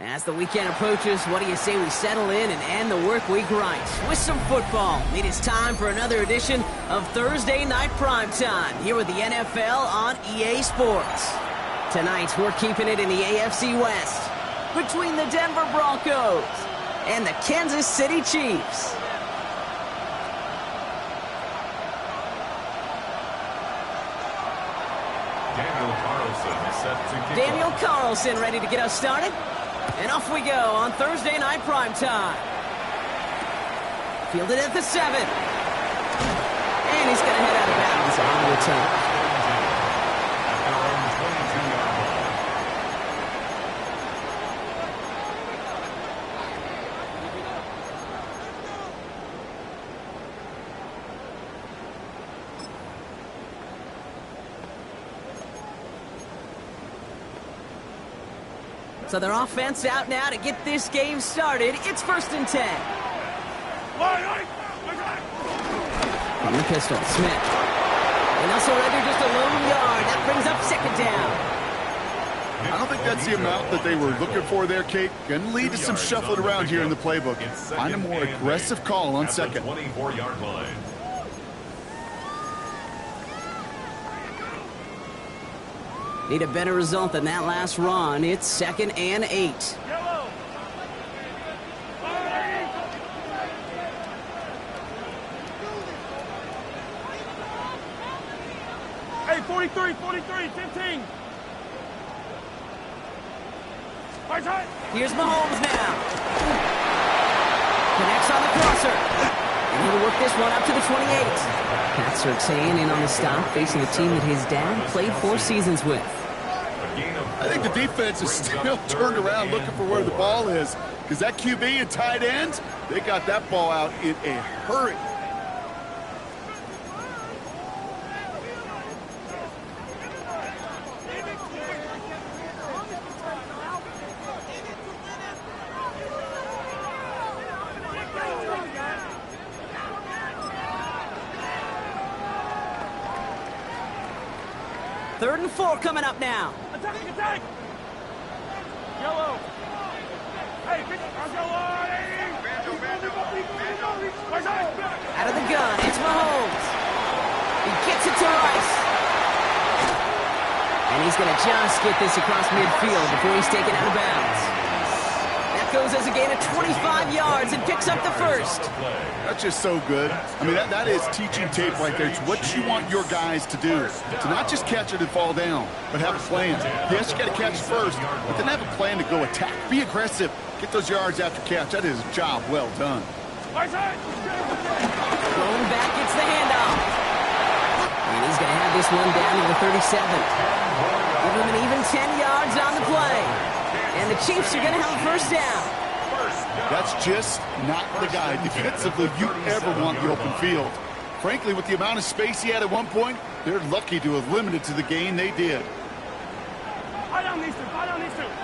As the weekend approaches, what do you say we settle in and end the work week right with some football? It is time for another edition of Thursday Night Primetime here with the NFL on EA Sports. Tonight, we're keeping it in the AFC West between the Denver Broncos and the Kansas City Chiefs. Daniel Carlson ready to get us started. And off we go on Thursday Night Primetime. Fielded at the 7. And he's going to head out of bounds on the return. So their offense out now to get this game started. It's 1st and 10. New pistol, Smith. And they'll surrender just a lone yard. That brings up 2nd down. I don't think that's the amount that they were looking for there, Kate. Going to lead to some shuffling around here in the playbook. Find a more aggressive call on 2nd. 24-yard line. Need a better result than that last run. It's 2nd and 8. Yellow. Hey, 43, 15. Here's Mahomes now. Connects on the crosser. And he'll work this one up to the 28. Pat Surtain in on the stop, facing a team that his dad played 4 seasons with. I think the defense is still turned around looking for where the ball is, because that QB and tight ends, they got that ball out in a hurry. Third and 4 coming up now. Attack! Yellow. Hey, Out of the gun, it's Mahomes. He gets it to Rice. And he's going to just get this across midfield before he's taken out of bounds. That goes as a gain of 25 yards and picks up the first. That's just so good. I mean, that is teaching tape right there. It's what you want your guys to do. To not just catch it and fall down, but have a plan. Yes, you got to catch first, but then have a plan to go attack. Be aggressive. Get those yards after catch. That is a job well done. Rolling back, gets the handoff. And he's going to have this one down to the 37. Give him an even 10 yards on the play. And the Chiefs are going to have a first down. That's just not the guy defensively you ever want the open field. Frankly, with the amount of space he had at one point, they're lucky to have limited to the gain they did. Buy down these two. 180.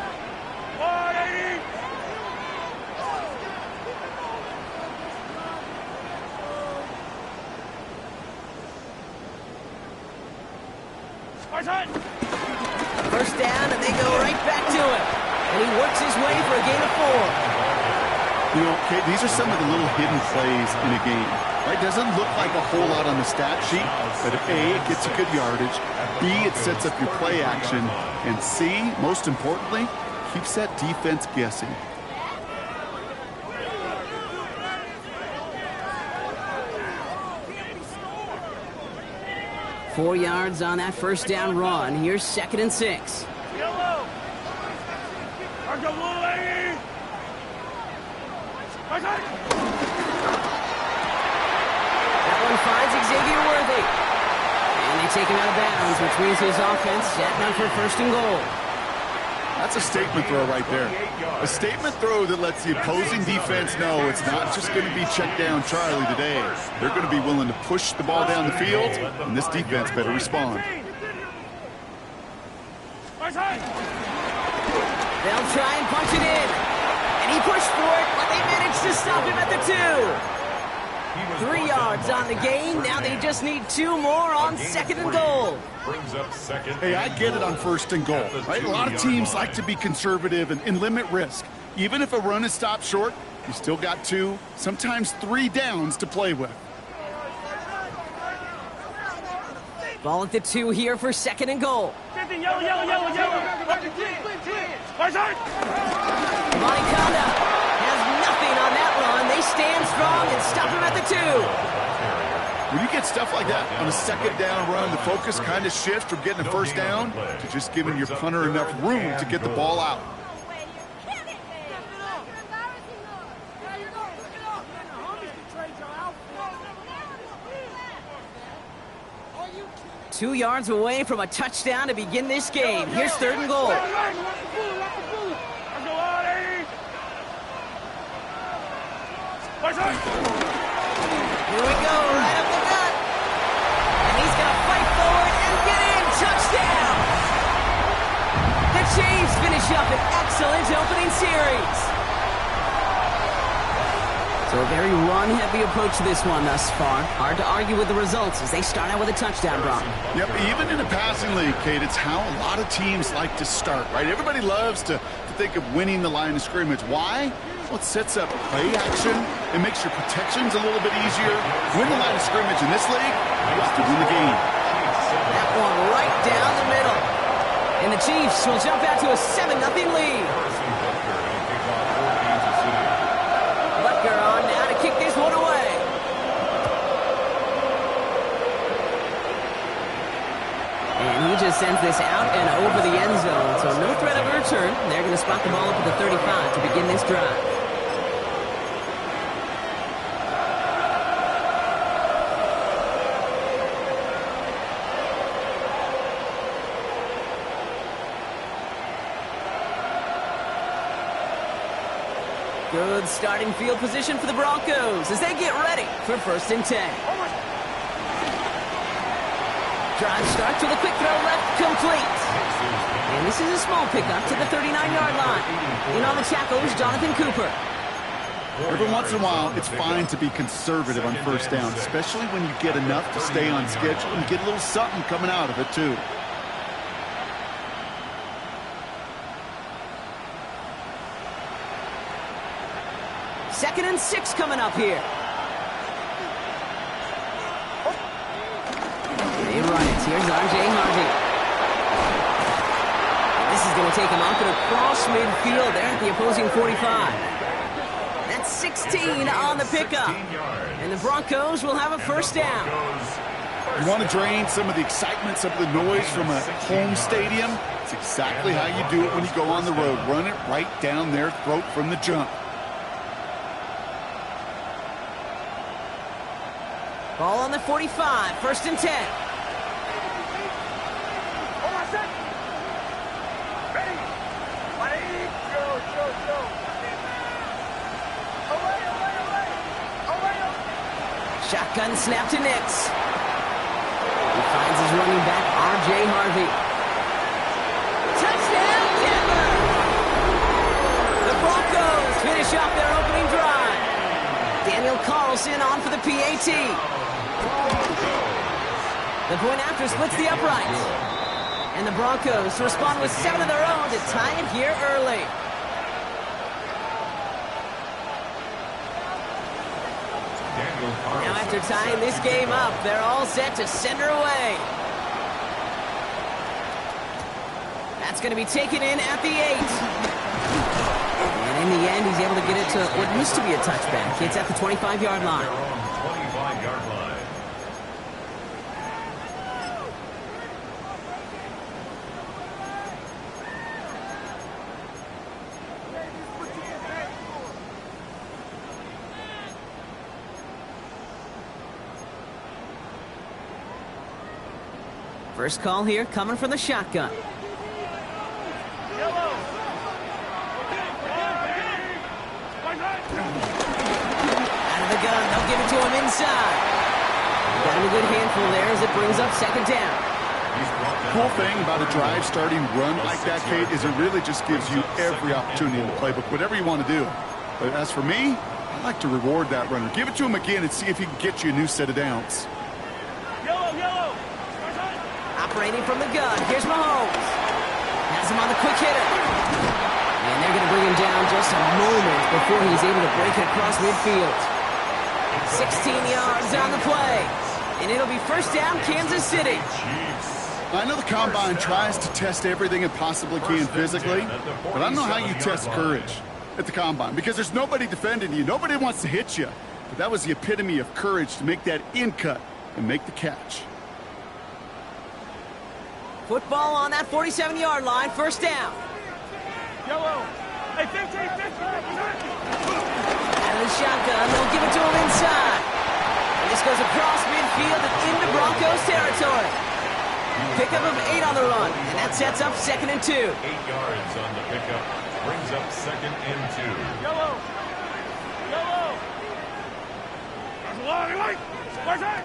First down, and they go right back to him. And he works his way for a gain of 4. You know, Kate, these are some of the little hidden plays in a game. Right? Doesn't look like a whole lot on the stat sheet, but A, it gets you good yardage. B, it sets up your play action. And C, most importantly, keeps that defense guessing. Four yards on that first down run. Here's 2nd and 6. Yellow. That one finds Xavier Worthy. And they take him out of bounds, which means his offense set down for 1st and goal. That's a statement throw right there. A statement throw that lets the opposing defense know it's not just going to be check down Charlie today. They're going to be willing to push the ball down the field, and this defense better respond. They'll try and punch it in. And he pushed for it, but they managed to stop him at the 2. 3 yards on the gain. Now they just need 2 more on 2nd and goal. Hey, I get it on 1st and goal, right? A lot of teams like to be conservative and limit risk. Even if a run is stopped short, you still got 2, sometimes 3 downs to play with. Ball at the 2 here for 2nd and goal. Monicanda has nothing on that run. They stand strong and stop him at the 2. When you get stuff like that on a 2nd down run, the focus kind of shifts from getting a 1st down to just giving your punter enough room to get the ball out. Two yards away from a touchdown to begin this game. Here's 3rd and goal. Here we go, right up the gut. And he's going to fight forward and get in. Touchdown! The Chiefs finish up an excellent opening series. So a very run-heavy approach to this one thus far. Hard to argue with the results as they start out with a touchdown, Brock. Yep, even in a passing league, Kate, it's how a lot of teams like to start, right? Everybody loves to think of winning the line of scrimmage. Why? Well, it sets up play action. It makes your protections a little bit easier. Win the line of scrimmage in this league is to win the game. That one right down the middle. And the Chiefs will jump out to a 7-0 lead. Butker on now to kick this one away. And he just sends this out and over the end zone. So no threat of a return. They're going to spot the ball up at the 35 to begin this drive. Good starting field position for the Broncos as they get ready for 1st and 10. Drive starts with a quick throw left, complete. And this is a small pickup to the 39-yard line. In on the tackle is Jonathan Cooper. Every once in a while, it's fine to be conservative on 1st down, especially when you get enough to stay on schedule and get a little something coming out of it, too. Second and 6 coming up here. They run it. Here's R.J. Harvey. This is going to take him out and across midfield there at the opposing 45. That's 16 on the pickup. And the Broncos will have a 1st down. You want to drain some of the excitement, some of the noise from a home stadium? It's exactly how you do it when you go on the road. Run it right down their throat from the jump. Ball on the 45, 1st and 10. Shotgun snap to Nix. He finds his running back, R.J. Harvey. Touchdown, Denver! The Broncos finish off their opening drive. Daniel Carlson on for the PAT. The point after splits the uprights. And the Broncos respond with 7 of their own to tie it here early. Now after tying this game up, they're all set to send her away. That's going to be taken in at the 8. And in the end, he's able to get it to what used to be a touchback. It's at the 25-yard line. First call here coming from the shotgun. Out of the gun, they'll give it to him inside. Got him a good handful there as it brings up 2nd down. The cool thing about a drive starting run like that, Kate, is it really just gives you every opportunity in the playbook, whatever you want to do. But as for me, I like to reward that runner. Give it to him again and see if he can get you a new set of downs. Yellow, yellow. Operating from the gun. Here's Mahomes. Has him on the quick hitter. And they're going to bring him down just a moment before he's able to break it across midfield. 16 yards on the play. And it'll be first down, Kansas City. I know the Combine tries to test everything it possibly can physically, but I don't know how you test courage at the Combine because there's nobody defending you. Nobody wants to hit you. But that was the epitome of courage to make that in cut and make the catch. Football on that 47-yard line, first down. Yellow. Hey, 15, 15. Out of the shotgun, they'll give it to him inside. And this goes across midfield and into Broncos territory. Pickup of 8 on the run, and that sets up 2nd and 2. 8 yards on the pickup. Brings up 2nd and 2. Yellow. Yellow. There's a long light. Where's that?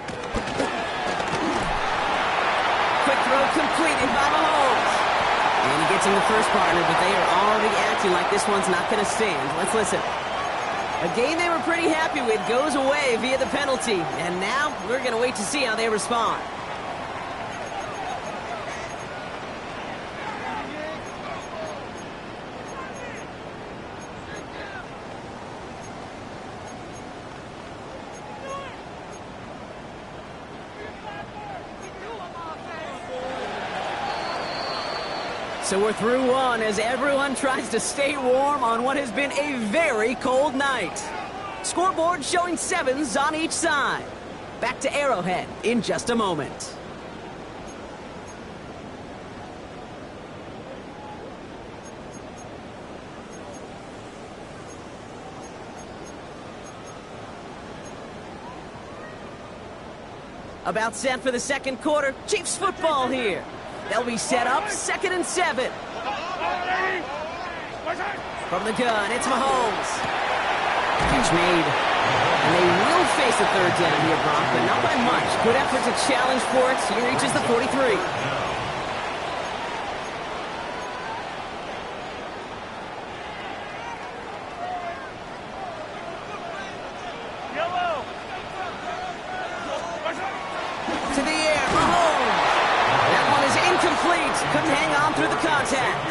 Quick throw completed by Mahomes. And he gets in the first partner, but they are already acting like this one's not going to stand. Let's listen. A game they were pretty happy with goes away via the penalty. And now we're going to wait to see how they respond. So we're through one as everyone tries to stay warm on what has been a very cold night. Scoreboard showing 7s on each side. Back to Arrowhead in just a moment. About set for the second quarter. Chiefs football here. They'll be set up 2nd and 7. From the gun, it's Mahomes. Catch made. And they will face a 3rd down here, Brock, but not by much. Good effort to challenge for it. He reaches the 43. Yellow. To the air, Mahomes. That one is incomplete. Couldn't hang on through the contact.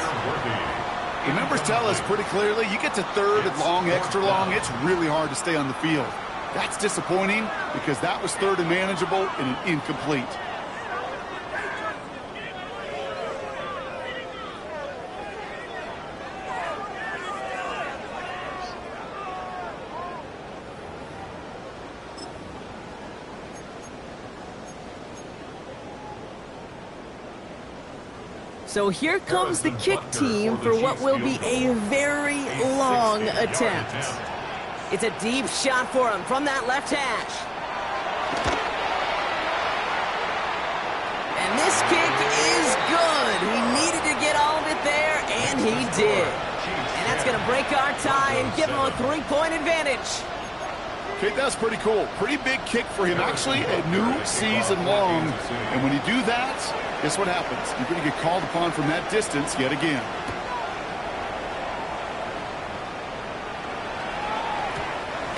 The numbers tell us pretty clearly, you get to 3rd and long, extra long, it's really hard to stay on the field. That's disappointing because that was 3rd and manageable and an incomplete. So here comes the kick team for what will be a very long attempt. It's a deep shot for him from that left hash. And this kick is good. He needed to get all of it there, and he did. And that's going to break our tie and give him a 3-point advantage. Okay, that's pretty cool. Pretty big kick for him. Actually, a new season long. And when you do that, guess what happens? You're going to get called upon from that distance yet again.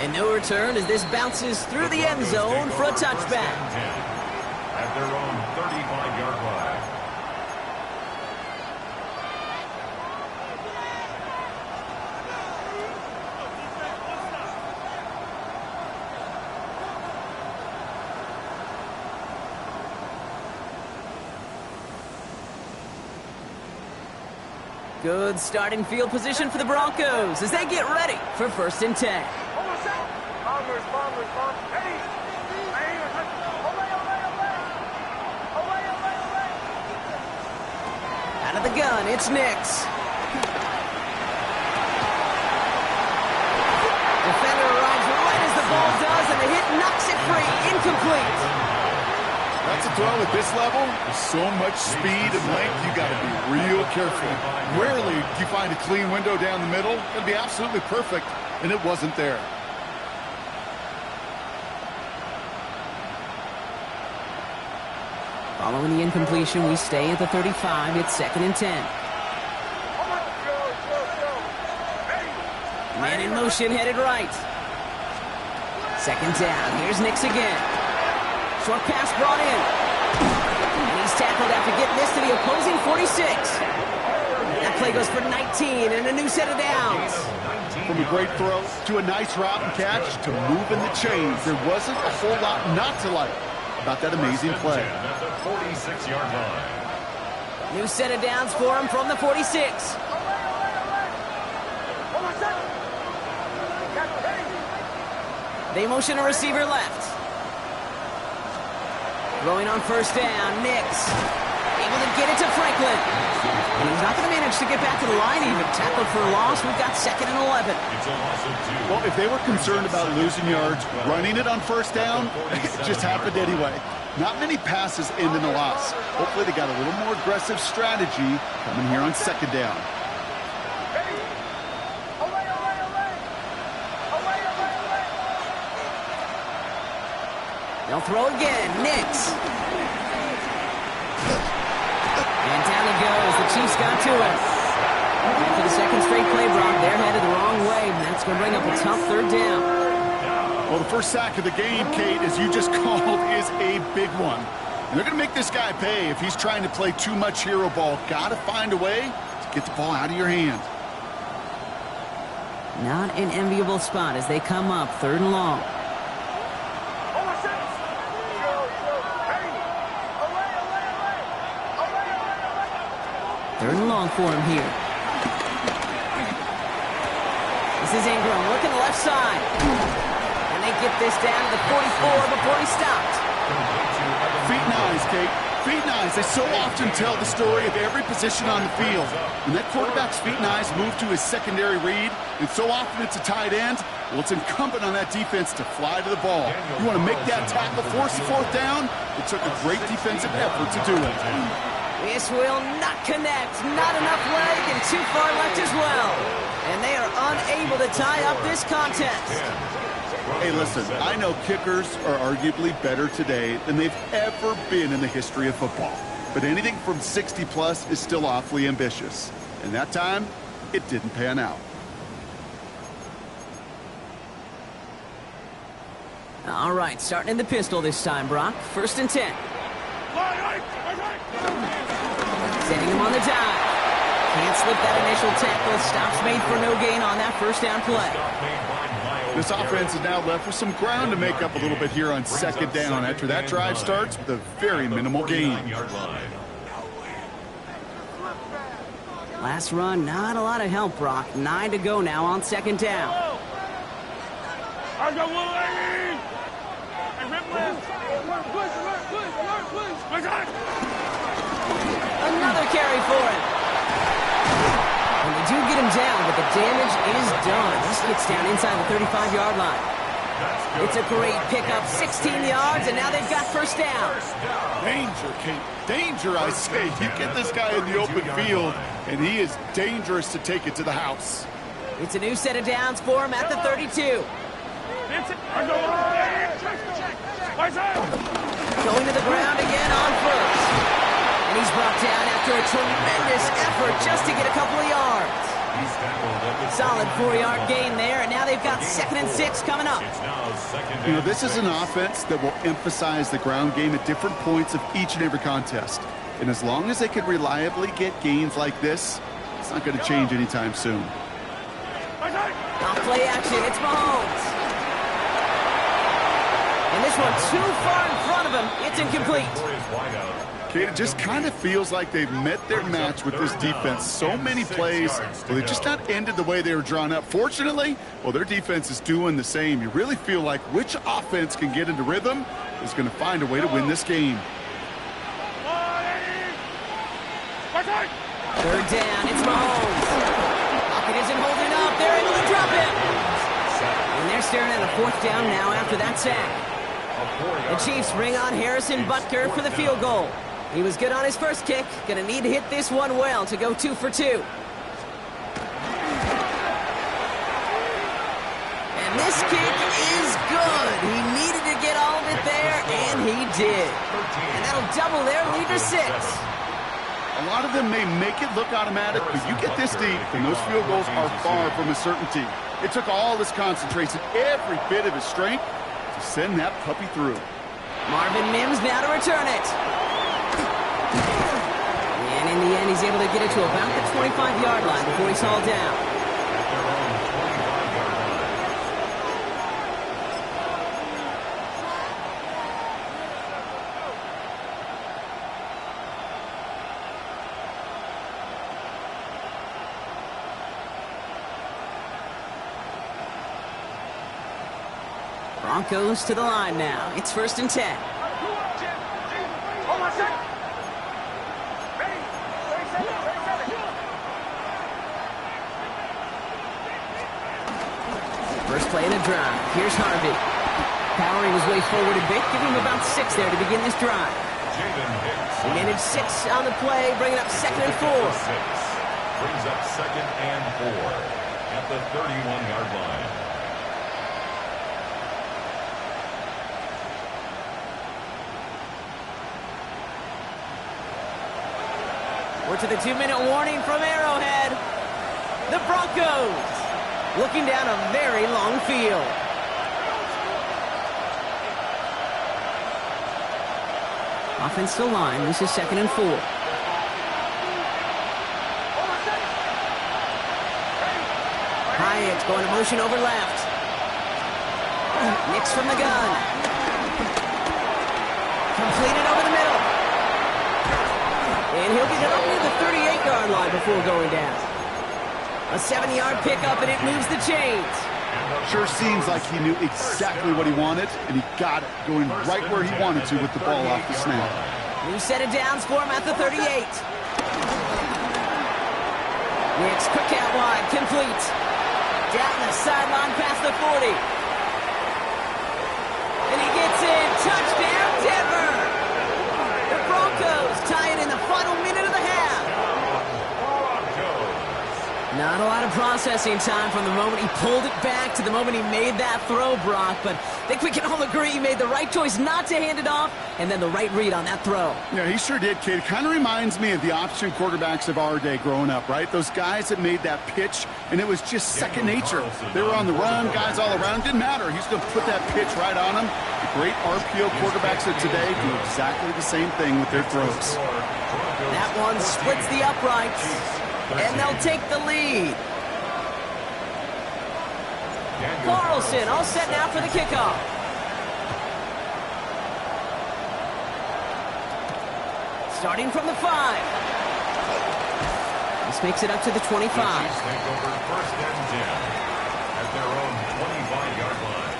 And no return as this bounces through the end zone for a touchback. At their own 35-yard line. Good starting field position for the Broncos as they get ready for 1st and 10. Out of the gun, it's Nix. Defender arrives right as the ball does, and the hit knocks it free. Incomplete. That's a throw at this level. With so much speed and length, you got to be real careful. Rarely do you find a clean window down the middle. It'd be absolutely perfect, and it wasn't there. Following the incompletion, we stay at the 35. It's 2nd and 10. Man in motion, headed right. Second down. Here's Nix again. Short pass brought in. And he's tackled after getting this to the opposing 46. That play goes for 19 and a new set of downs. From a great throw to a nice route and catch to moving the chains, there wasn't a whole lot not to like about that amazing play. At the 46-yard line. New set of downs for him from the 46. They motion a receiver left. Throwing on first down, Nix. Able to get it to Franklin. And he's not going to manage to get back to the line even. Tackled for a loss. We've got 2nd and 11. It's a loss of 2. Well, if they were concerned about losing yards, running it on first down, it just happened anyway. Not many passes end in a loss. Hopefully they got a little more aggressive strategy coming here on 2nd down. They'll throw again. Nix. And down he goes. The Chiefs got to him. For the second straight play, Brock, they're headed the wrong way, and that's going to bring up a tough 3rd down. Well, the first sack of the game, Kate, as you just called, is a big one. And they're going to make this guy pay if he's trying to play too much hero ball. Got to find a way to get the ball out of your hand. Not an enviable spot as they come up 3rd and long. Third and long for him here. This is Ingram looking left side. And they get this down to the 44 before he stopped. Feet and eyes, Kate. Feet and eyes. They so often tell the story of every position on the field. When that quarterback's feet and eyes move to his secondary read, and so often it's a tight end, well, it's incumbent on that defense to fly to the ball. You want to make that tackle, force the 4th down? It took a great defensive effort to do it. This will not connect. Not enough leg and too far left as well. And they are unable to tie up this contest. Hey, listen, I know kickers are arguably better today than they've ever been in the history of football. But anything from 60-plus is still awfully ambitious. And that time, it didn't pan out. All right, starting in the pistol this time, Brock. 1st and 10. Setting him on the dive. Can't slip that initial tackle. Stops made for no gain on that 1st down play. This offense is now left with some ground to make up a little bit here on 2nd down after that drive starts with a very minimal gain. Last run, not a lot of help, Brock. 9 to go now on 2nd down. Another carry for him. And they do get him down, but the damage is done. This gets down inside the 35-yard line. It's a great pickup, 16 yards, and now they've got 1st down. Danger, Kate. Danger, I say. You get this guy in the open field, and he is dangerous to take it to the house. It's a new set of downs for him at the 32. Going to the ground again on 1st. And he's brought down after a tremendous effort just to get a couple of yards. Solid 4-yard gain there, and now they've got 2nd and 6 coming up. You know, this is an offense that will emphasize the ground game at different points of each and every contest. And as long as they can reliably get gains like this, it's not going to change anytime soon. Off play action, it's Mahomes. And this one too far in front of him. It's incomplete. Kate, it just kind of feels like they've met their match with this defense. So many plays, well, they've just not ended the way they were drawn up. Fortunately, well, their defense is doing the same. You really feel like which offense can get into rhythm is going to find a way to win this game. 3rd down, it's Mahomes. Pocket isn't holding up. They're able to drop it. And they're staring at a 4th down now after that sack. The Chiefs bring on Harrison Butker for the field goal. He was good on his first kick. Going to need to hit this one well to go 2 for 2. And this kick is good. He needed to get all of it there, and he did. And that'll double their lead to 6. A lot of them may make it look automatic, but you get this deep, and those field goals are far from a certainty. It took all his concentration, every bit of his strength, Send that puppy through. Marvin Mims now to return it. And in the end, he's able to get it to about the 25-yard line before he's hauled down. Broncos to the line now. It's 1st and 10. First play in a drive. Here's Harvey. Powering his way forward a bit. Give him about 6 there to begin this drive. He managed 6 on the play, bringing up 2nd and 4. Brings up 2nd and 4 at the 31-yard line. We're to the 2-minute warning from Arrowhead. The Broncos looking down a very long field. Offensive line, this is 2nd and 4. Hyatt going to motion over left. Nix from the gun. Completed over the middle. And he'll get it up near the 38-yard line before going down. A 7-yard pickup, and it moves the chains. Sure seems like he knew exactly what he wanted, and he got it, going right where he wanted to with the ball off the snap. New set of downs for him at the 38. Nix, quick out wide, complete. Down the sideline past the 40. And he gets in. Touchdown, Denver! The Broncos tie it in the final minute of the half. Not a lot of processing time from the moment he pulled it back to the moment he made that throw, Brock. But I think we can all agree he made the right choice not to hand it off, and then the right read on that throw. Yeah, he sure did, kid. Kind of reminds me of the option quarterbacks of our day growing up, right? Those guys that made that pitch, and it was just second nature. They were on the run, guys all around. Didn't matter. He's going to put that pitch right on them. The great RPO quarterbacks of today do exactly the same thing with their throws. That one splits the uprights, and they'll take the lead. Carlson all set now for the kickoff. Starting from the 5. This makes it up to the 25. Take over 1st and 10 at their own 25-yard line.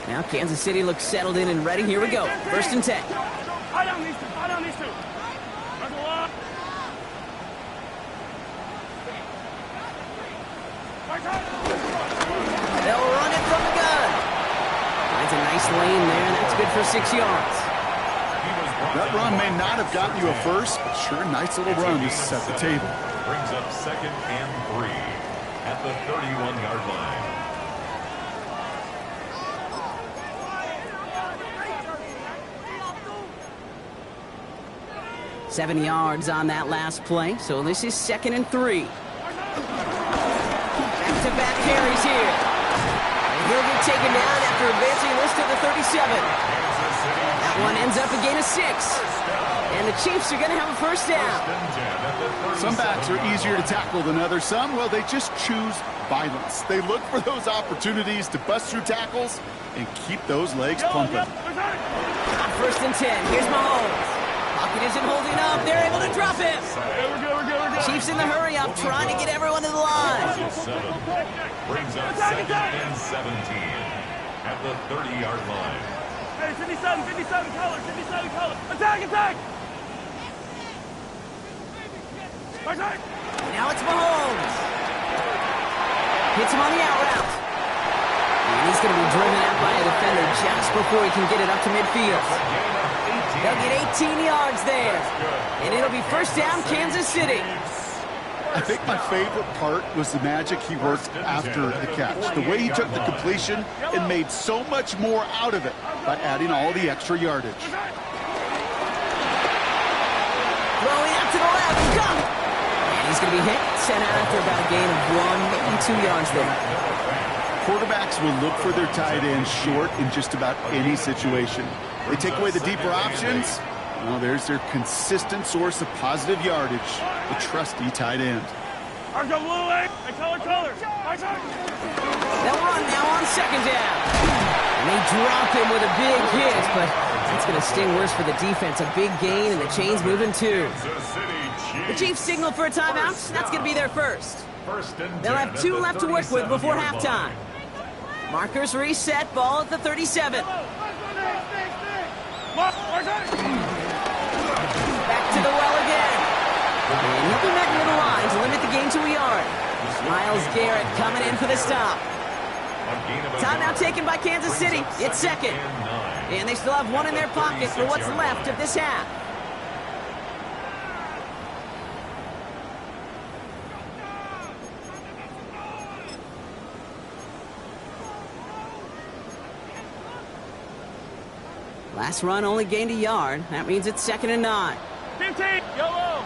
Now Kansas City looks settled in and ready. Here we go. 1st and 10. I down these two. They'll run it from the gun. Finds a nice lane there, and that's good for 6 yards. That run may not have gotten you a first, but sure, nice little run to set the table. Brings up 2nd and 3 at the 31-yard line. Seven yards on that last play, so this is 2nd and 3. Back-to-back carries here. And he'll get taken down after advancing this to the 37. That one ends up a gain of 6. And the Chiefs are going to have a 1st down. Some backs are easier to tackle than others. Some, well, they just choose violence. They look for those opportunities to bust through tackles and keep those legs pumping. 1st and 10. Here's Mahomes. Pocket isn't holding up. They're able to drop him. Chiefs in the hurry-up, trying to get everyone to the line. Brings up 2nd and 17 at the 30-yard line. Hey, 57 color. Attack! Now it's Mahomes. Hits him on the out route. And he's going to be driven out by a defender just before he can get it up to midfield. They'll get 18 yards there. And it'll be 1st down, Kansas City. I think my favorite part was the magic he worked after the catch. The way he took the completion and made so much more out of it by adding all the extra yardage. Throwing out to the left. Go! And He's going to be hit, sent out after about a gain of 1, maybe 2 yards there. Quarterbacks will look for their tight end short in just about any situation. They take away the deeper options. Well, there's their consistent source of positive yardage, the trusty tight end. They'll run now on second down. And they drop him with a big hit, but that's going to sting worse for the defense. A big gain, and the chain's moving too. The Chiefs signal for a timeout. That's going to be their first. They'll have 2 left to work with before halftime. Markers reset, ball at the 37. Back to the well again. And he'll be met near the line to limit the gain to a yard. Myles Garrett coming in for the stop. Timeout taken by Kansas City. It's second. And they still have 1 in their pocket for what's left of this half. Last run only gained a yard. That means it's 2nd and 9. 15, yellow.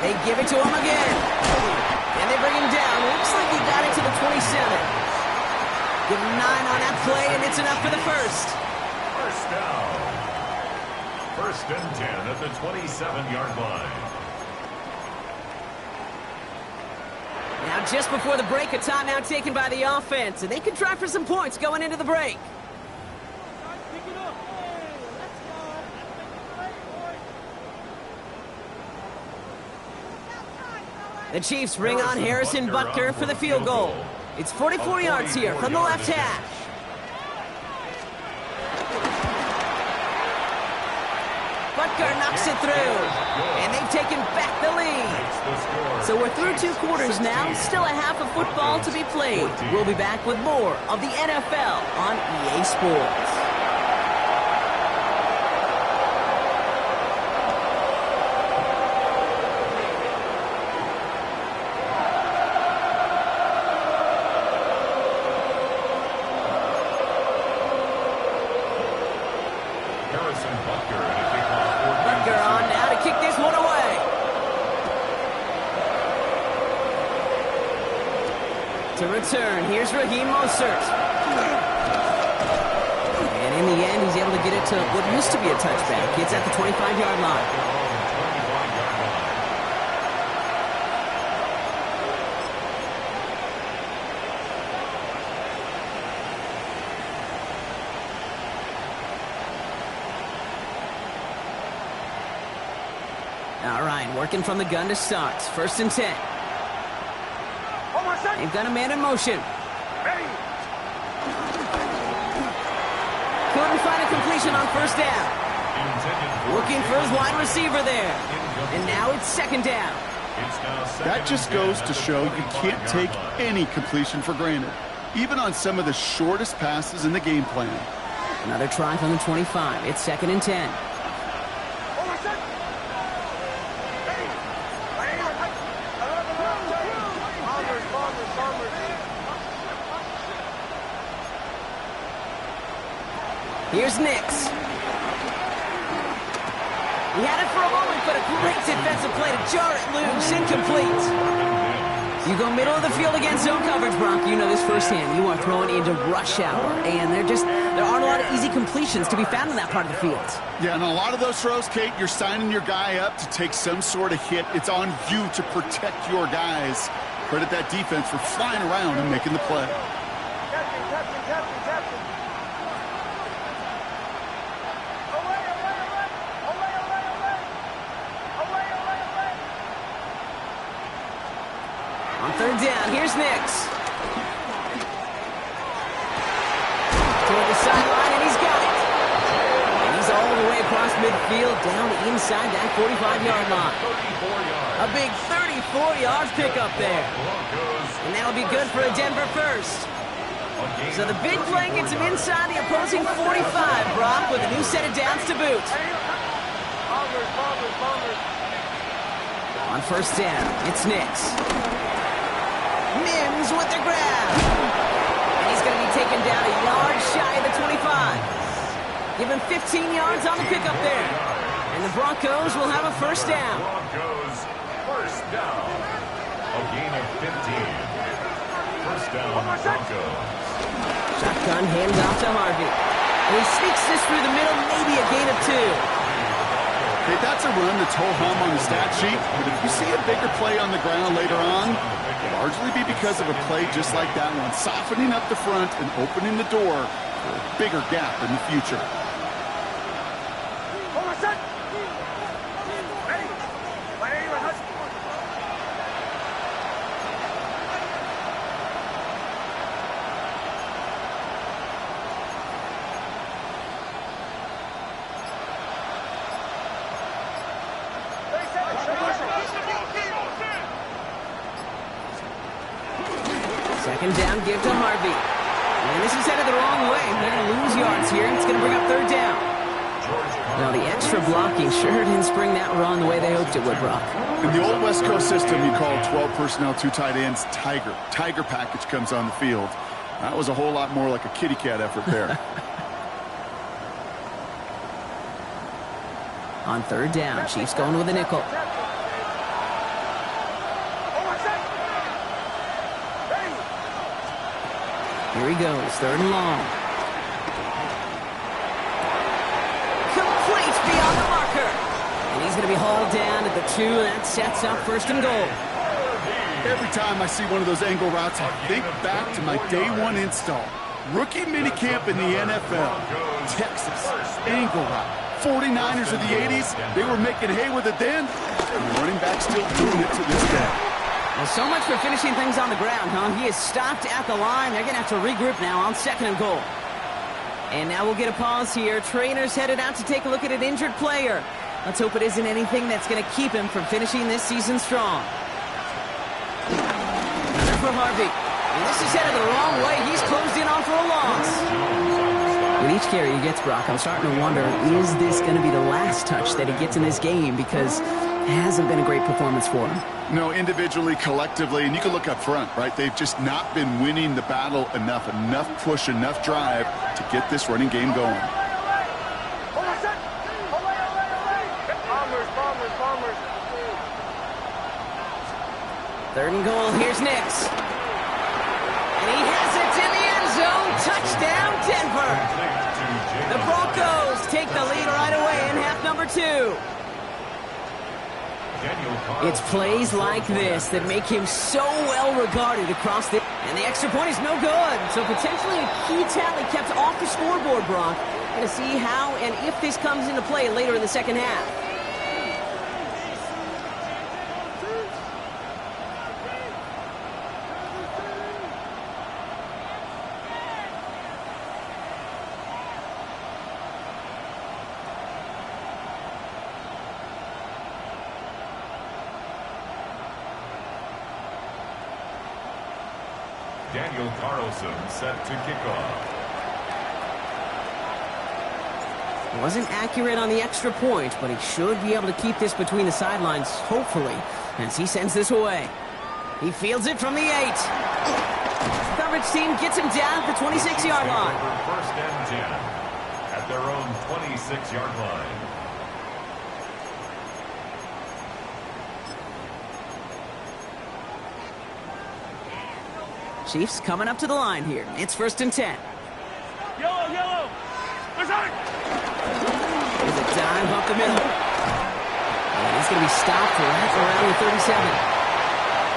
They give it to him again. And they bring him down. Looks like he got it to the 27. Give him 9 on that play, and it's enough for the first. First down. 1st and 10 at the 27-yard line. Now, just before the break, a timeout taken by the offense, and they can try for some points going into the break. The Chiefs bring on Harrison Butker for the field goal. It's 44 yards here from the left hash. Butker knocks it through, and they've taken back the lead. So we're through 2 quarters now, still a half of football to be played. We'll be back with more of the NFL on EA Sports. Butker on now to kick this one away. To return, here's Raheem Mostert. And in the end, he's able to get it to what used to be a touchback. It's at the 25-yard line. All right, working from the gun to start. 1st and 10. They've got a man in motion. Couldn't find a completion on 1st down. Looking for his wide receiver there. And now it's 2nd down. That just goes to show you can't take any completion for granted, even on some of the shortest passes in the game plan. Another try from the 25. It's 2nd and 10. Here's Nix. He had it for a moment, but a great defensive play to jar it loose. Incomplete. You go middle of the field against zone coverage, Bronk. You know this firsthand. You are throwing into rush hour, and there aren't a lot of easy completions to be found in that part of the field. Yeah, and a lot of those throws, Kate, you're signing your guy up to take some sort of hit. It's on you to protect your guys. Credit that defense for flying around and making the play. On 3rd down, here's Nix. Toward the sideline, and he's got it. And he's all the way across midfield, down inside that 45-yard line. A big 34-yard pickup there. And that'll be good for a Denver first. So the big play gets him inside the opposing 45, Brock, with a new set of downs to boot. On 1st down, it's Nix. Mims with the grab. And he's going to be taken down a yard shy of the 25. Give him 15 yards on the pickup there. And the Broncos will have a first down. Broncos, first down. A gain of 15. First down, Broncos. Shotgun handoff to Harvey. And he sneaks this through the middle, maybe a gain of 2. Okay, that's a run that's ho-hum on the stat sheet, but if you see a bigger play on the ground later on, it'll largely be because of a play just like that one, softening up the front and opening the door for a bigger gap in the future. Second down, give to Harvey. And this is headed the wrong way. They're going to lose yards here. It's going to bring up third down. Now, the extra blocking sure didn't spring that run the way they hoped it would, Brock. In the old West Coast system, you call 12 personnel, 2 tight ends, Tiger. Tiger package comes on the field. That was a whole lot more like a kitty cat effort there. On third down, Chiefs going with a nickel. Here he goes, third and long. Complete beyond the marker. And he's going to be hauled down at the 2, and that sets up first and goal. Every time I see one of those angle routes, I think back to my day 1 install. Rookie minicamp in the NFL. Texas, angle route. 49ers of the 80s, they were making hay with it then. And the running back still doing it to this day. Well, so much for finishing things on the ground, huh? He is stopped at the line. They're going to have to regroup now on second and goal. And now we'll get a pause here. Trainer's headed out to take a look at an injured player. Let's hope it isn't anything that's going to keep him from finishing this season strong. Another for Harvey. And this is headed the wrong way. He's closed in on for a loss. With each carry he gets, Brock, I'm starting to wonder, is this going to be the last touch that he gets in this game? Because it hasn't been a great performance for him. No, individually, collectively, and you can look up front, right? They've just not been winning the battle enough push, enough drive to get this running game going. Third and goal, here's Nix. And he has it in the end zone. Touchdown, Denver. The Broncos take the lead right away in half number 2. It's plays like this that make him so well regarded across the... And the extra point is no good. So potentially a key tally kept off the scoreboard, Brock. Going to see how and if this comes into play later in the second half. Daniel Carlson set to kick off. Wasn't accurate on the extra point, but he should be able to keep this between the sidelines, hopefully, as he sends this away. He fields it from the 8. Coverage team gets him down at the 26-yard line. First and 10 at their own 26-yard line. Chiefs coming up to the line here. It's first and 10. Yellow, yellow. There's a dive up the middle. And he's going to be stopped right around the 37.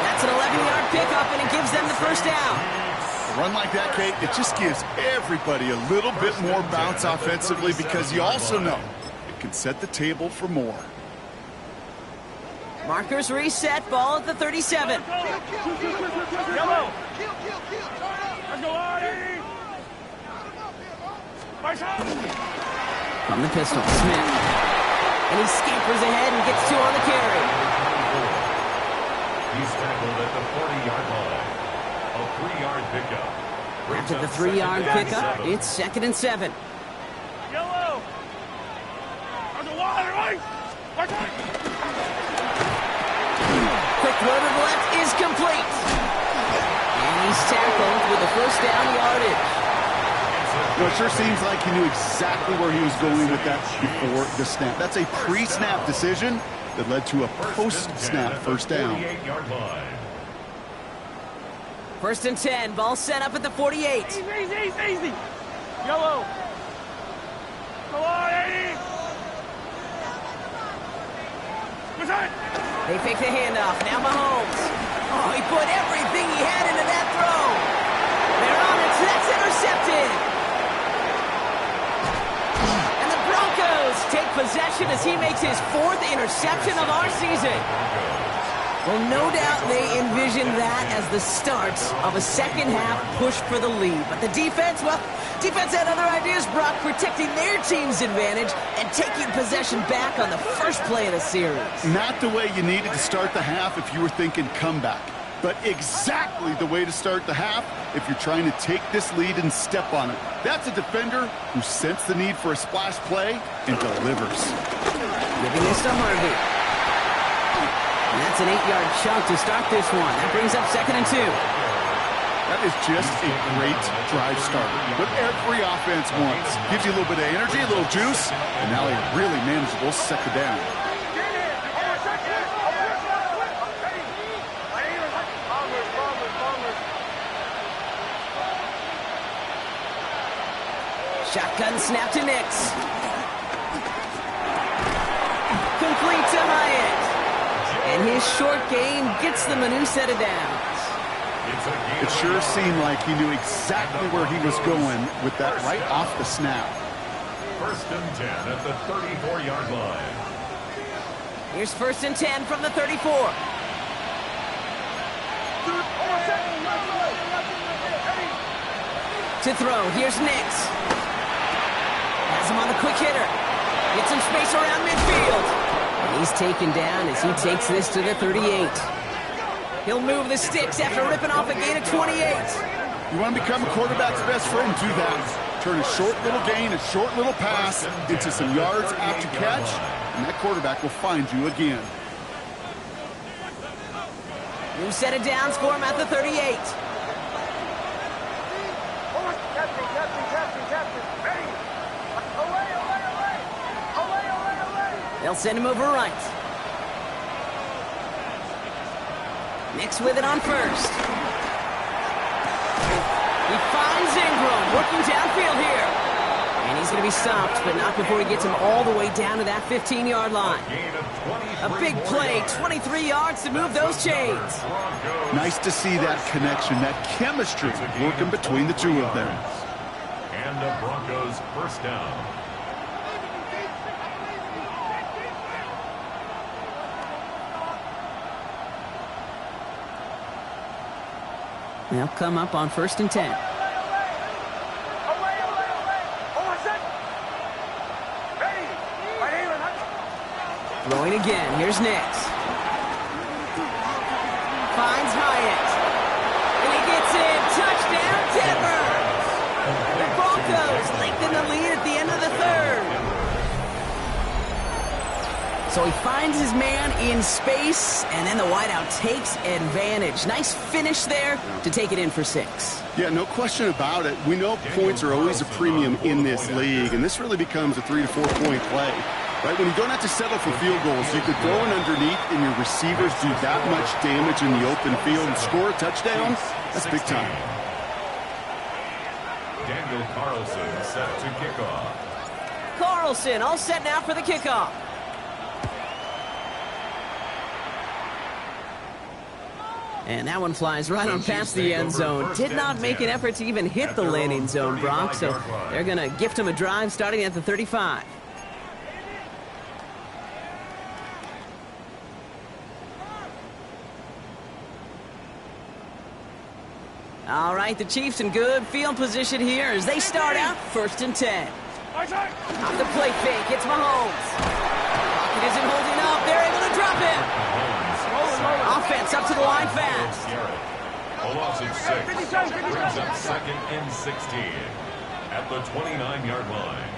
That's an 11-yard pickup, and it gives them the first down. A run like that, Kate, it just gives everybody a little bit more bounce offensively because you also know it can set the table for more. Markers reset, ball at the 37. Yellow. Let's go, Artie. From the pistol, Smith. And he scampers ahead and gets 2 on the carry. He's tackled at the 40-yard line. A 3-yard pickup. After the 3-yard pickup, it's second and 7. Yellow. There's a water, right? Quick throw to the left is complete. And he's tackled with the first down yardage. Well, it sure seems like he knew exactly where he was going with that before the snap. That's a pre-snap decision that led to a post-snap first down. 48-yard line. First and 10, ball set up at the 48. Easy, easy, easy. Yellow. Go on, Eddie. What's that? They fake the handoff. Now Mahomes. Oh, he put everything he had into that throw. They're on it. That's intercepted. And the Broncos take possession as he makes his 4th interception of our season. Well, no doubt they envisioned that as the start of a second-half push for the lead. But the defense, well, defense had other ideas, Brock, protecting their team's advantage and taking possession back on the first play of the series. Not the way you needed to start the half if you were thinking comeback, but exactly the way to start the half if you're trying to take this lead and step on it. That's a defender who sensed the need for a splash play and delivers. Giving this to Harvey. And that's an 8-yard chunk to start this one. That brings up 2nd and 2. That is just a great drive starter. What every offense wants. Gives you a little bit of energy, a little juice, and now a really manageable 2nd down. Shotgun snap to Nix. Complete to Hyatt. And his short game gets them a new set of downs. It sure seemed like he knew exactly where he was going with that right off the snap. First and 10 at the 34-yard line. Here's 1st and 10 from the 34. To throw, here's Nix. Has him on the quick hitter. Gets some space around midfield. And he's taken down as he takes this to the 38. He'll move the sticks after ripping off a gain of 28. You want to become a quarterback's best friend, do that. Turn a short little gain, a short little pass into some yards after catch, and that quarterback will find you again. New set of downs for him at the 38. They'll send him over right. Nix with it on first. He finds Ingram working downfield here. And he's going to be stopped, but not before he gets him all the way down to that 15-yard line. A big play, 23 yards to move those chains. Nice to see that connection, that chemistry working between the two of them. And the Broncos first down. They'll come up on 1st and 10. Throwing again. Here's Nix. Finds Hyatt. And he gets in. Touchdown, Denver. The Broncos lengthen the lead at the end of the 3rd. So he finds his man in space, and then the wideout takes advantage. Nice finish there to take it in for 6. Yeah, no question about it. We know points are always a premium in this league, and this really becomes a 3 to 4 point play. Right, when you don't have to settle for field goals, you could throw it underneath and your receivers do that much damage in the open field and score a touchdown. That's big time. Daniel Carlson set to kickoff. Carlson all set now for the kickoff. And that one flies right on past the end zone. Did not make an effort to even hit the landing zone, Brock, so they're going to gift him a drive starting at the 35. All right, the Chiefs in good field position here as they start out 1st and 10. Off the play fake, it's Mahomes. Pocket isn't holding up. They're able to drop him. Offense up to the line fast. A loss of 6 brings up 2nd and 16 at the 29-yard line.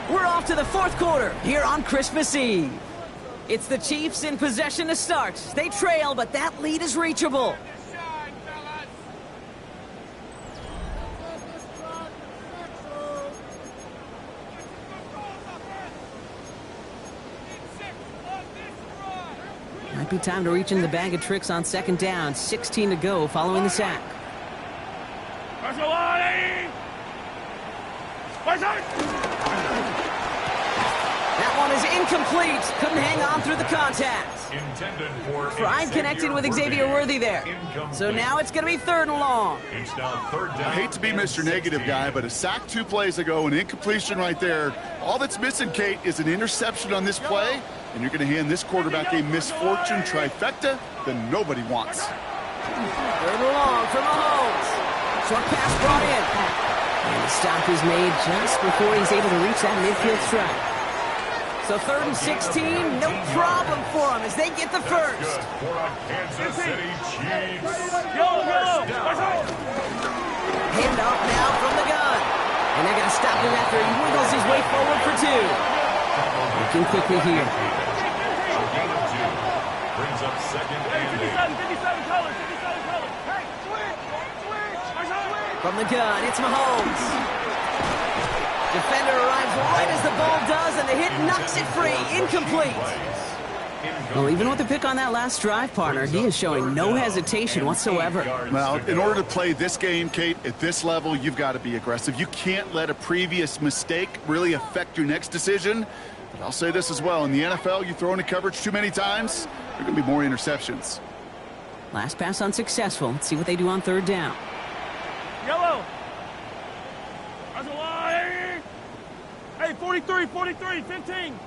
We're off to the 4th quarter here on Christmas Eve. It's the Chiefs in possession to start. They trail, but that lead is reachable. be time to reach into the bag of tricks on second down. 16 to go following the sack. That one is incomplete. Couldn't hang on through the contact. Pride connected with Xavier Worthy there. So now it's going to be 3rd and long. It's now 3rd down. I hate to be Mr. Negative guy, but a sack 2 plays ago, an incompletion right there. All that's missing, Kate, is an interception on this play, and you're going to hand this quarterback a misfortune trifecta that nobody wants. 3rd and long for Mahomes. Short pass brought in. And the stop is made just before he's able to reach that midfield strike. So 3rd and 16, no problem for them as they get the first. For a Kansas City Chiefs. Hand off now from the gun. And they're going to stop him after he wiggles his way forward for 2. Looking quickly here. A gain of 2. Brings up 2nd and 57 colors. Hey, switch. From the gun, it's Mahomes. Defender arrives right as the ball does, and the hit knocks it free. Incomplete. Well, even with the pick on that last drive, partner, he is showing no hesitation whatsoever. Well, in order to play this game, Kate, at this level, you've got to be aggressive. You can't let a previous mistake really affect your next decision. But I'll say this as well. In the NFL, you throw into coverage too many times, there are going to be more interceptions. Last pass unsuccessful. Let's see what they do on 3rd down. Yellow. Hey, 43, 15.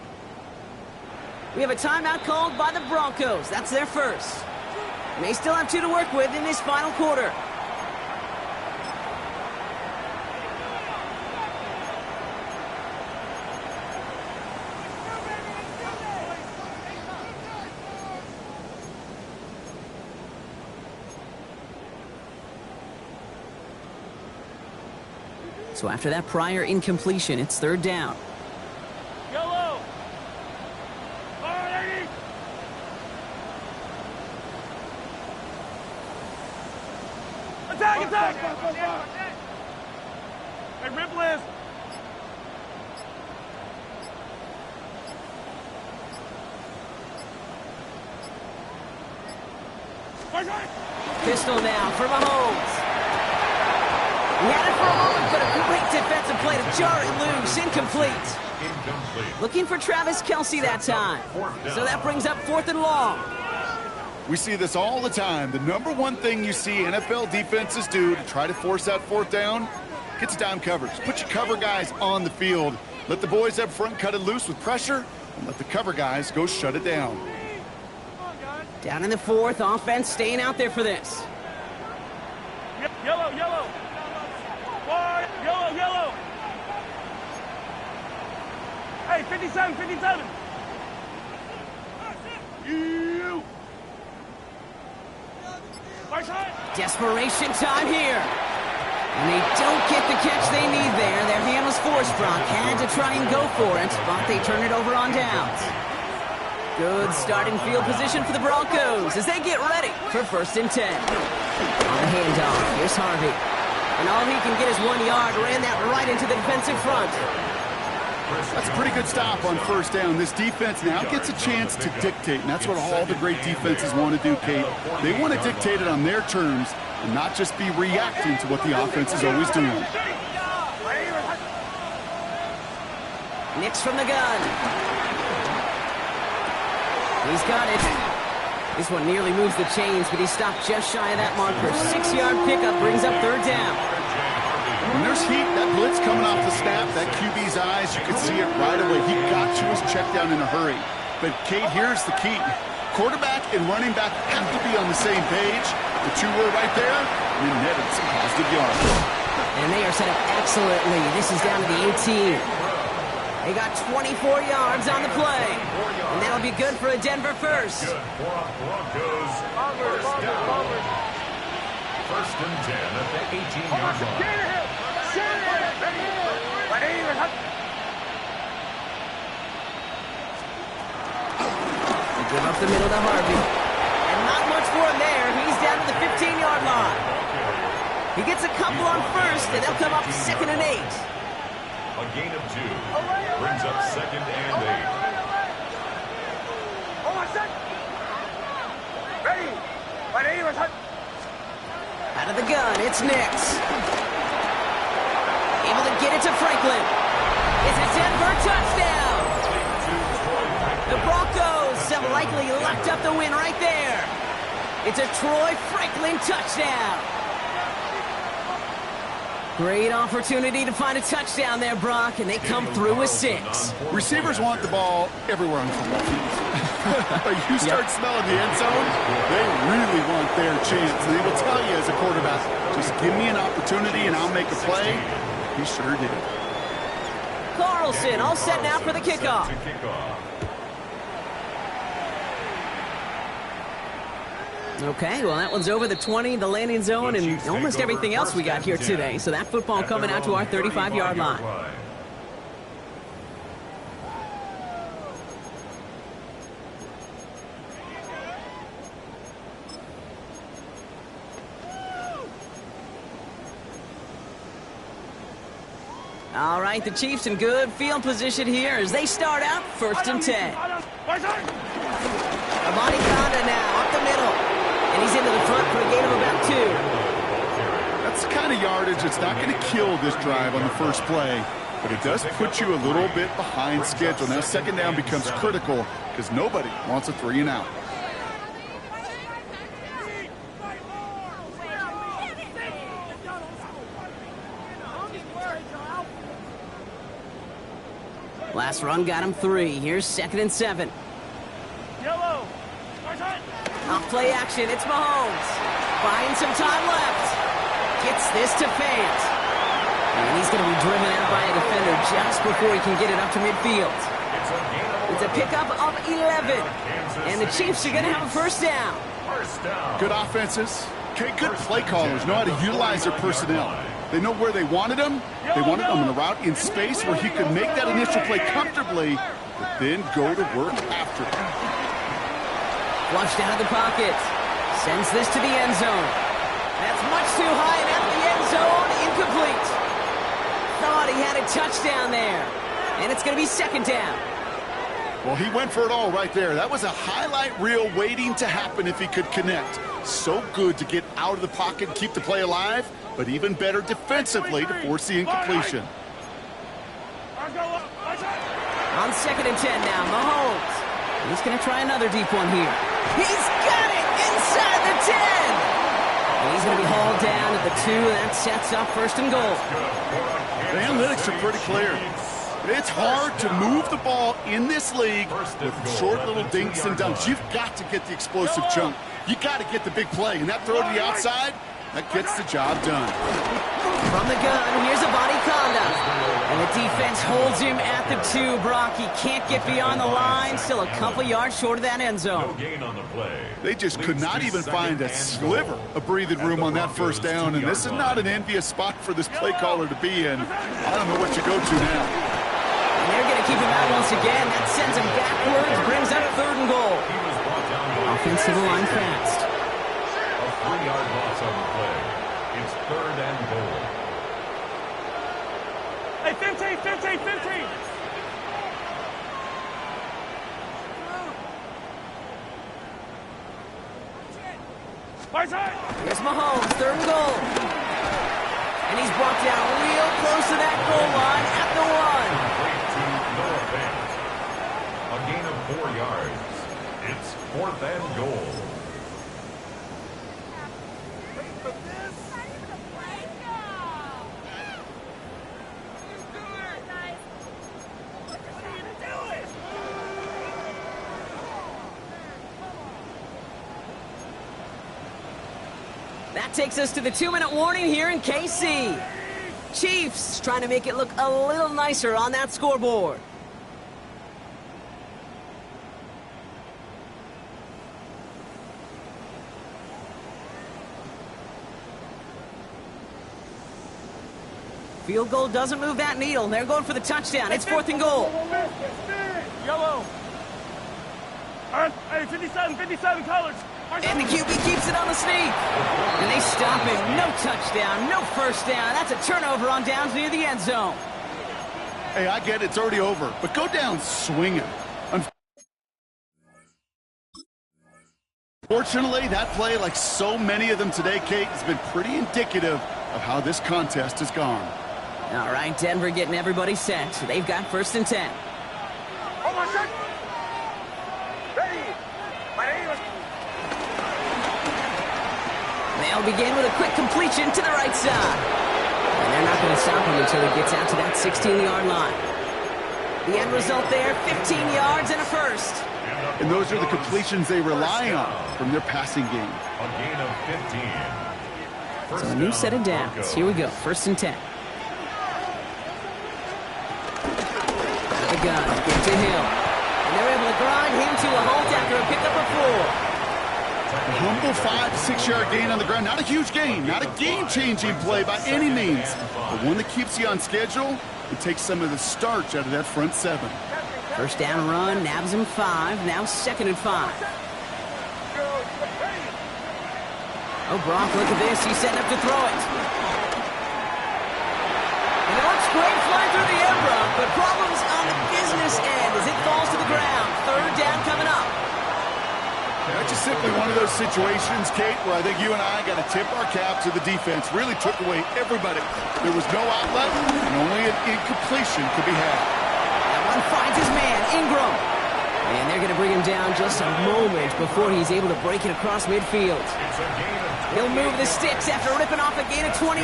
We have a timeout called by the Broncos. That's their first. They still have 2 to work with in this final quarter. So after that prior incompletion, it's 3rd down. Yellow. Attack. Hey, rip list. Pistol now for Mahomes. He had it for a moment, but a great defensive play to jar it loose. Incomplete. Looking for Travis Kelce that time. So that brings up 4th and long. We see this all the time. The number one thing you see NFL defenses do to try to force that 4th down, gets down coverage. Put your cover guys on the field. Let the boys up front cut it loose with pressure, and let the cover guys go shut it down. Down in the 4th, offense staying out there for this. Yellow. Yellow. Hey, 57. Desperation time here. And they don't get the catch they need there. Their hand was forced. Brock had to try and go for it, but they turn it over on downs. Good starting field position for the Broncos as they get ready for 1st and 10. On the handoff, here's Harvey. And all he can get is 1 yard. Ran that right into the defensive front. That's a pretty good stop on 1st down. This defense now gets a chance to dictate, and that's what all the great defenses want to do, Kate. They want to dictate it on their terms and not just be reacting to what the offense is always doing. Nix from the gun. He's got it. This one nearly moves the chains, but he stopped just shy of that marker. 6-yard pickup brings up 3rd down. When there's heat, that blitz coming off the snap, that QB's eyes, you could see it right away. He got to his check down in a hurry. But, Kate, here's the key. Quarterback and running back have to be on the same page. The 2 were right there, and you netted some positive yards. And they are set up excellently. This is down to the 18. They got 24 yards on the play. And that'll be good for a Denver first. Good for a Broncos first down. 1st and 10 at the 18-yard line. Give up the middle to Harvey. And not much for him there. He's down to the 15-yard line. He gets a couple on 1st, and they'll come up 2nd and 8. A gain of 2 brings up 2nd and 8. Ready. Ready. Out of the gun, it's Nix. Able to get it to Franklin. It's a Denver touchdown. The Broncos have likely locked up the win right there. It's a Troy Franklin touchdown. Great opportunity to find a touchdown there, Brock, and they come through with 6. Receivers want the ball everywhere on the football field. But you start smelling the end zone, they really want their chance. And they will tell you as a quarterback, just give me an opportunity and I'll make a play. He sure did. Carlson all set now for the kickoff. Okay, well, that one's over the 20, the landing zone, and almost everything else we got here today. So that football coming out to our 35-yard line. All right, the Chiefs in good field position here as they start out 1st and 10. Amani Conda now up the middle. And he's into the front for a gain of about 2. That's the kind of yardage that's not going to kill this drive on the first play, but it does put you a little bit behind schedule. Now 2nd down becomes critical because nobody wants a 3 and out. Last run got him 3. Here's 2nd and 7. Yellow. Off play action, it's Mahomes. Buying some time left. Gets this to Fant. And he's going to be driven out by a defender just before he can get it up to midfield. It's a pickup of 11. And the Chiefs are going to have a 1st down. Good offenses. Okay, good play callers know how to utilize their personnel. They know where they wanted him. They wanted him in a route in space where he could make that initial play comfortably, but then go to work after it. Flushed out of the pocket. Sends this to the end zone. That's much too high and out of the end zone. Incomplete. Thought he had a touchdown there. And it's going to be 2nd down. Well, he went for it all right there. That was a highlight reel waiting to happen if he could connect. So good to get out of the pocket and keep the play alive, but even better defensively to force the incompletion. On 2nd and 10 now, Mahomes. He's going to try another deep one here. He's got it inside the 10. And he's going to be hauled down at the 2, and that sets up 1st and goal. The analytics are pretty clear. It's hard to move the ball in this league with short little dinks and dunks. You've got to get the explosive jump. You got to get the big play, and that throw to the outside, that gets the job done. From the gun, here's a body Conda. And the defense holds him at the 2, Brock. He can't get beyond the line. Still a couple yards short of that end zone. No gain on the play. They just could not even find a sliver of breathing room on that 1st down, and this is not an envious spot for this play caller to be in. I don't know what you go to now. And they're going to keep him out once again. That sends him backwards, brings up 3rd and goal. Offensive line fast. A 3-yard loss on the play. It's 3rd and goal. Hey, 15, 15, 15. Here's Mahomes, 3rd and goal. And he's brought down real close to that goal line at the 1. A gain of 4 yards. It's 4th and goal. That takes us to the 2-minute warning here in KC. Chiefs trying to make it look a little nicer on that scoreboard. Field goal doesn't move that needle. They're going for the touchdown. It's 4th and goal. Yellow. Hey, 57, 57 colors. And the QB keeps it on the sneak. And they stop him. No touchdown, no 1st down. That's a turnover on downs near the end zone. Hey, I get it. It's already over. But go down swinging. Fortunately, that play, like so many of them today, Kate, has been pretty indicative of how this contest has gone. All right, Denver getting everybody set. They've got 1st and 10. They'll begin with a quick completion to the right side. And they're not going to stop him until he gets out to that 16-yard line. The end result there, 15 yards and a first. And those are the completions they rely on from their passing game. A gain of 15. So a new set of downs. Here we go, 1st and 10. The gun, get to Hill. And they're able to grind him to a halt after a pickup of 4. A humble 5-6-yard gain on the ground. Not a huge gain, not a game-changing play by any means, but one that keeps you on schedule and takes some of the starch out of that front 7. 1st down run, nabs him 5, now 2nd and 5. Oh, Brock, look at this. He's setting up to throw it. And it looks great flying through the air, Brock, but problems on the business end as it falls to the ground. 3rd down coming up. That's just simply one of those situations, Kate, where I think you and I got to tip our cap to the defense. Really took away everybody. There was no outlet, and only an incompletion could be had. That one finds his man, Ingram. And they're going to bring him down just a moment before he's able to break it across midfield. He'll move the sticks after ripping off a gain of 28.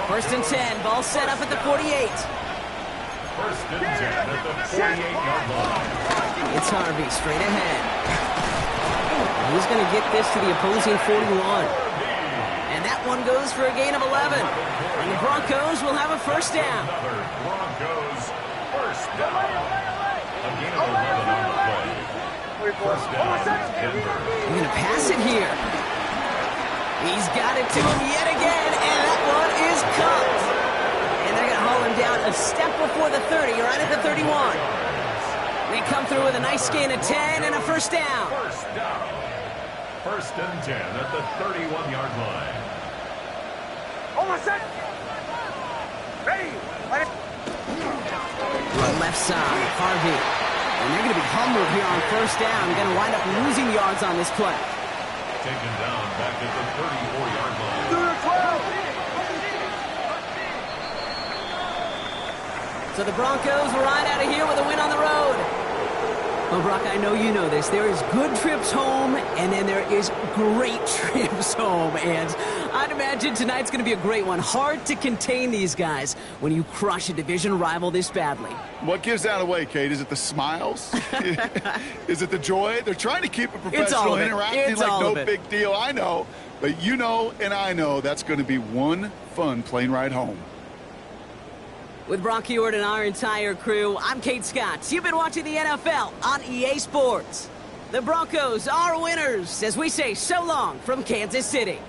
1st and 10, ball set up at the 48. 1st and 10 at the 48-yard line. It's Harvey straight ahead. He's going to get this to the opposing 41. And that one goes for a gain of 11. And the Broncos will have a 1st down. Another Broncos 1st down. A gain of 11 on the play. 1st down, Denver. They're going to pass it here. He's got it to him yet again, and that one is caught. And they're going to haul him down a step before the 30, right at the 31. They come through with a nice gain of 10 and a 1st down. 1st down. 1st and 10 at the 31-yard line. Run left side, Harvey. And they're going to be humbled here on 1st down. Going to wind up losing yards on this play. Taken down back at the 34-yard line. So the Broncos ride out of here with a win on the road. Well, Brock, I know you know this. There is good trips home, and then there is great trips home. And I'd imagine tonight's going to be a great one. Hard to contain these guys when you crush a division rival this badly. What gives that away, Kate? Is it the smiles? Is it the joy? They're trying to keep it professional, interacting like no big deal. I know, but you know and I know that's going to be one fun plane ride home. With Brock Heward and our entire crew, I'm Kate Scott. You've been watching the NFL on EA Sports. The Broncos are winners as we say so long from Kansas City.